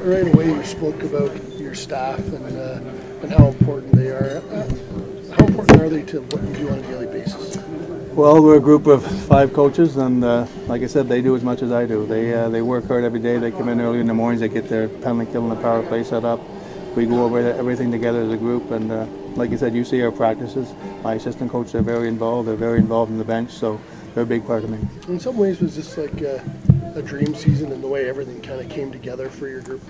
right away you spoke about your staff and how important they are. How important are they to what you do on a daily basis? Well, we're a group of 5 coaches, and like I said, they do as much as I do. They work hard every day. They come in early in the mornings. They get their penalty kill and the power play set up. We go over everything together as a group, and like I said, you see our practices. My assistant coaches are very involved. They're very involved in the bench, so they're a big part of me. In some ways, was this like a dream season in the way everything kind of came together for your group?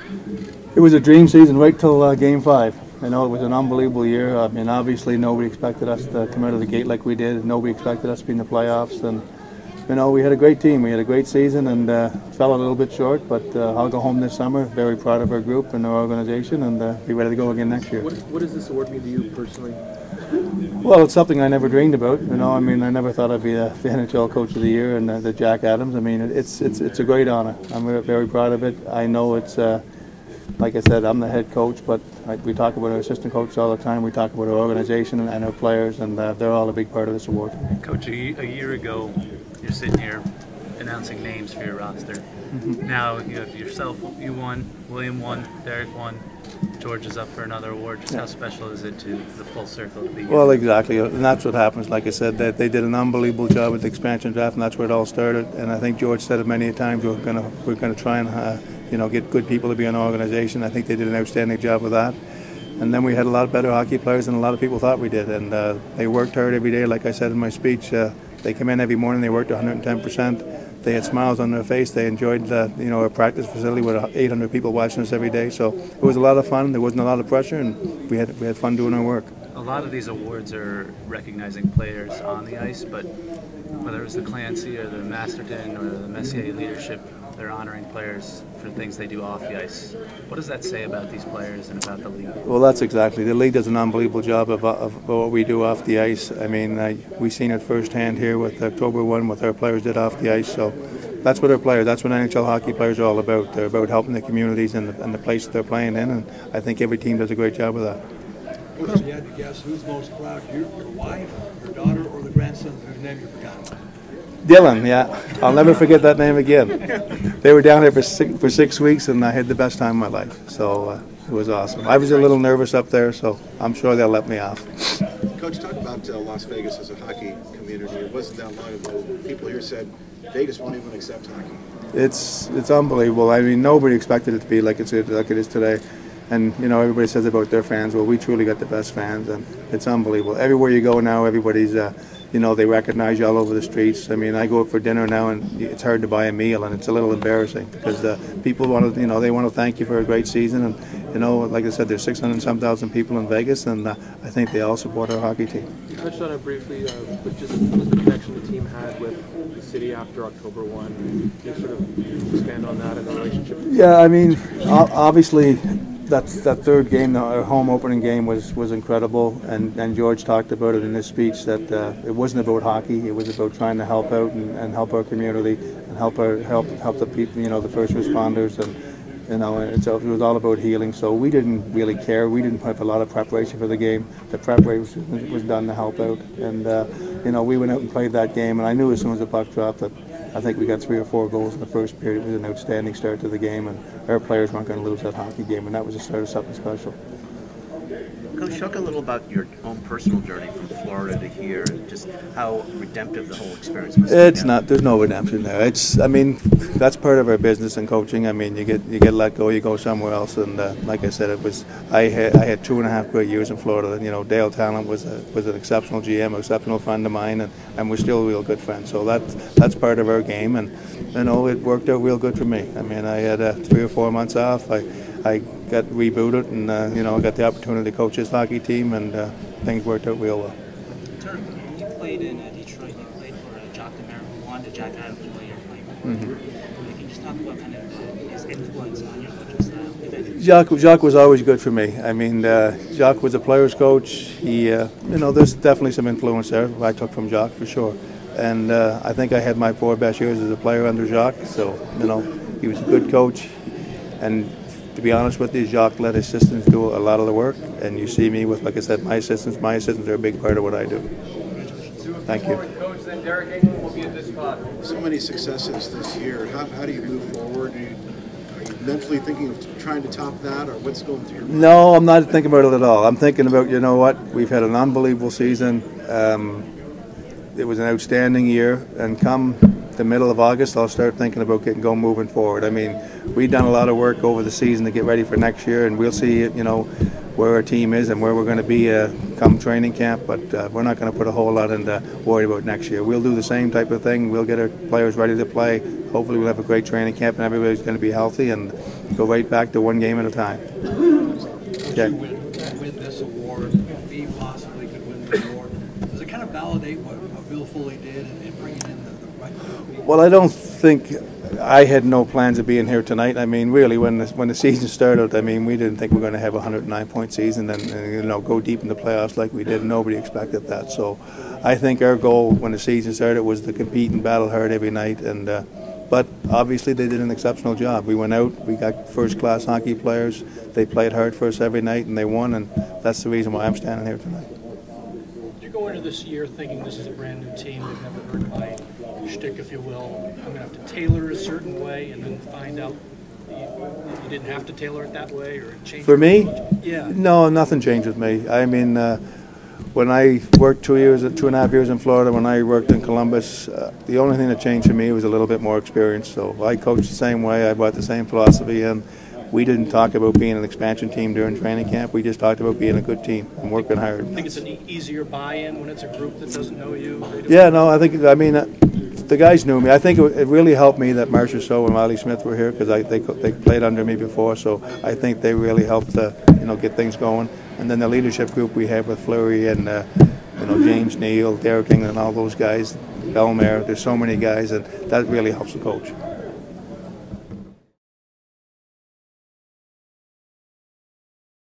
It was a dream season right till Game 5. You know, it was an unbelievable year. I mean, obviously nobody expected us to come out of the gate like we did. Nobody expected us to be in the playoffs, and you know, we had a great team. We had a great season, and fell a little bit short. But I'll go home this summer very proud of our group and our organization, and be ready to go again next year. What does this award mean to you personally? Well, it's something I never dreamed about. You know, I mean, I never thought I'd be the NHL Coach of the Year and the Jack Adams. I mean, it's a great honor. I'm very proud of it. I know it's. Like I said, I'm the head coach, but we talk about our assistant coach all the time. We talk about our organization and our players, and they're all a big part of this award. Coach, a year ago, you're sitting here announcing names for your roster. Now you have yourself, you won, William won, Derek won, George is up for another award. Just how special is it to the full circle to be here? Well, exactly, and that's what happens. Like I said, that they did an unbelievable job with the expansion draft, and that's where it all started. And I think George said it many times. We're gonna try and you know, get good people to be in our organization. I think they did an outstanding job with that. And then we had a lot better hockey players than a lot of people thought we did. And they worked hard every day. Like I said in my speech, they come in every morning. They worked 110%. They had smiles on their face. They enjoyed you know, our practice facility with 800 people watching us every day. So it was a lot of fun. There wasn't a lot of pressure, and we had fun doing our work. A lot of these awards are recognizing players on the ice, but whether it was the Clancy or the Masterton or the Messier leadership, they're honoring players for things they do off the ice. What does that say about these players and about the league? Well, that's exactly. The league does an unbelievable job of what we do off the ice. I mean, we've seen it firsthand here with October 1, what our players did off the ice. So that's what our players, that's what NHL hockey players are all about. They're about helping the communities and the place they're playing in, and I think every team does a great job with that. Coach, you had to guess who's most proud, your wife, your daughter, or the grandson whose name you've forgotten? Dylan, yeah. I'll never forget that name again. They were down here for 6 weeks, and I had the best time of my life. So it was awesome. I was a little nervous up there, so I'm sure they'll let me off. Coach, talk about Las Vegas as a hockey community. It wasn't that long ago. People here said Vegas won't even accept hockey. It's unbelievable. I mean, nobody expected it to be like it is today. And, you know, everybody says about their fans. Well, we truly got the best fans, and it's unbelievable. Everywhere you go now, everybody's, you know, they recognize you all over the streets. I mean, I go out for dinner now, and it's hard to buy a meal, and it's a little embarrassing because people want to, you know, they want to thank you for a great season. And, you know, like I said, there's 600 and some thousand people in Vegas, and I think they all support our hockey team. You touched on it briefly, but just was the connection the team had with the city after October 1. Can you sort of expand on that and the relationship? Yeah, I mean, obviously, that third game, our home opening game, was incredible, and George talked about it in his speech that it wasn't about hockey. It was about trying to help out and help our community and help the people, you know, the first responders, and you know, and so it was all about healing. So we didn't really care. We didn't have a lot of preparation for the game. The preparation was done to help out, and you know, we went out and played that game, and I knew as soon as the puck dropped that I think we got 3 or 4 goals in the first period. It was an outstanding start to the game, and our players weren't going to lose that hockey game, and that was the start of something special. Coach, talk a little about your own personal journey from Florida to here, and just how redemptive the whole experience was. It's not. There's no redemption there. I mean, that's part of our business and coaching. I mean, you get let go, you go somewhere else, and like I said, I had 2.5 great years in Florida. And, you know, Dale Talent was an exceptional GM, an exceptional friend of mine, and we're still real good friends. So that's part of our game, and you know, it worked out real good for me. I mean, I had 3 or 4 months off. I got rebooted, and you know, I got the opportunity to coach his hockey team, and things worked out real well. You played in Detroit. You played for Jacques Demers, who won the Jack Adams while you were playing. Can you just talk about kind of his influence on your coaching style? Jacques was always good for me. I mean, Jacques was a player's coach. He, you know, there's definitely some influence there I took from Jacques for sure. And I think I had my 4 best years as a player under Jacques. So, you know, he was a good coach, and to be honest with you, Jacques let his assistants do a lot of the work, and you see me with, like I said, my assistants. My assistants are a big part of what I do. Thank you. Coach, then Derek England will be at this spot. So many successes this year. How do you move forward? Are you mentally thinking of trying to top that, or what's going through your mind? No, I'm not thinking about it at all. I'm thinking about, you know what, we've had an unbelievable season. It was an outstanding year, and come the middle of August, I'll start thinking about going moving forward. I mean, we've done a lot of work over the season to get ready for next year, and we'll see, you know, where our team is and where we're going to be come training camp. But we're not going to put a whole lot into worry about next year. We'll do the same type of thing. We'll get our players ready to play. Hopefully, we'll have a great training camp, and everybody's going to be healthy and go right back to one game at a time. Okay. You win this award, if he possibly could win the award, does it kind of validate what Bill Foley did in bringing in the right people? Well, I don't think I had no plans of being here tonight. I mean, really, when the season started, I mean, we didn't think we were going to have a 109-point season and you know, go deep in the playoffs like we did. Nobody expected that. So, I think our goal when the season started was to compete and battle hard every night. And but obviously, they did an exceptional job. We went out, we got first-class hockey players. They played hard for us every night, and they won. And that's the reason why I'm standing here tonight. Did you go into this year thinking this is a brand new team, they've never heard my shtick, if you will, I'm going to have to tailor a certain way, and then find out you didn't have to tailor it that way, or it changed? For me? Yeah. No, nothing changed with me. I mean, when I worked 2.5 years in Florida, when I worked in Columbus, the only thing that changed for me was a little bit more experience. So I coached the same way, I brought the same philosophy in. We didn't talk about being an expansion team during training camp. We just talked about being a good team and working hard. I think it's an easier buy-in when it's a group that doesn't know you. Yeah, no, I mean, the guys knew me. I think it really helped me that Marcia So and Riley Smith were here because they played under me before. So I think they really helped get things going. And then the leadership group we have with Fleury and James Neal, Derek England, and all those guys, Belmare. There's so many guys, and that really helps the coach.